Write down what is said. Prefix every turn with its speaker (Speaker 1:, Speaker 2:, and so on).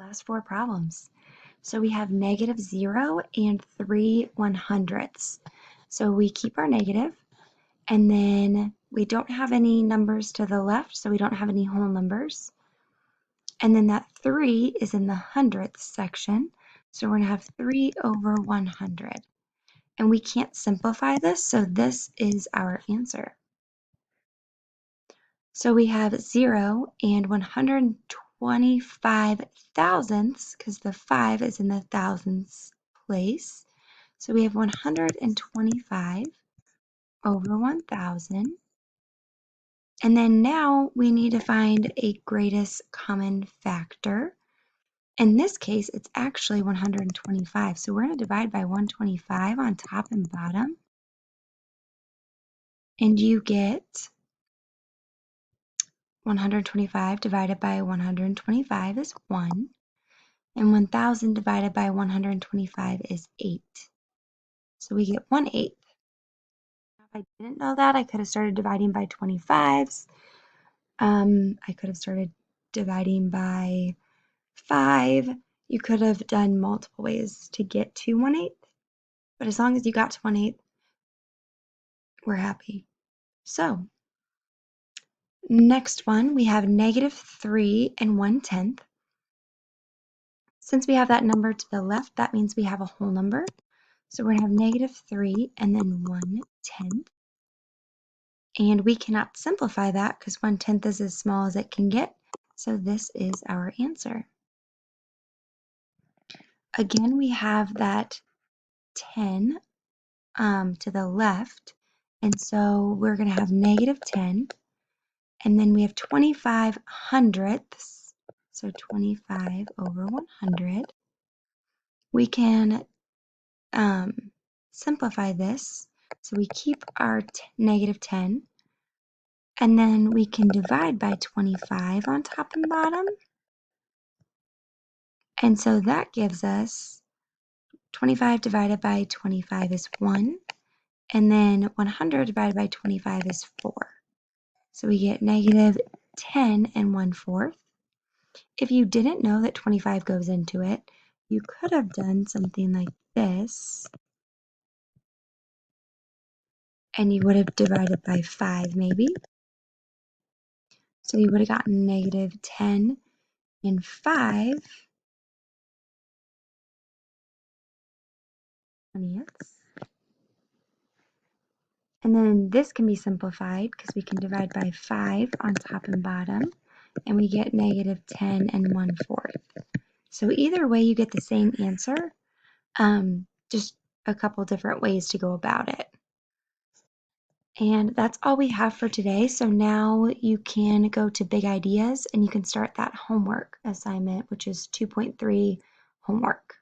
Speaker 1: last four problems. So we have -0 and 3/100ths. So we keep our negative, and then we don't have any numbers to the left, so we don't have any whole numbers. And then that 3 is in the hundredths section, so we're going to have 3/100. And we can't simplify this, so this is our answer. So we have 0 and 125 thousandths, because the 5 is in the thousandths place. So we have 125 over 1,000. And then now we need to find a greatest common factor. In this case, it's actually 125. So we're going to divide by 125 on top and bottom. And you get 125 divided by 125 is 1. And 1,000 divided by 125 is 8. So we get 1/8. If I didn't know that, I could have started dividing by 25s. I could have started dividing by 5. You could have done multiple ways to get to 1/8. But as long as you got to 1/8, we're happy. So next one, we have -3 and 1/10. Since we have that number to the left, that means we have a whole number. So we're going to have -3 and then 1/10. And we cannot simplify that because 1/10 is as small as it can get. So this is our answer. Again, we have that 10 to the left. And so we're going to have -10. And then we have 25 hundredths. So 25 over 100. We can simplify this. So we keep our -10. And then we can divide by 25 on top and bottom. And so that gives us 25 divided by 25 is 1. And then 100 divided by 25 is 4. So we get -10 and 1/4. If you didn't know that 25 goes into it, you could have done something like this. And you would have divided by 5 maybe. So you would have gotten -10 and 5 20ths. And then this can be simplified because we can divide by 5 on top and bottom, and we get -10 and 1/4. So either way, you get the same answer, just a couple different ways to go about it. And that's all we have for today. So now you can go to Big Ideas and you can start that homework assignment, which is 2.3 homework.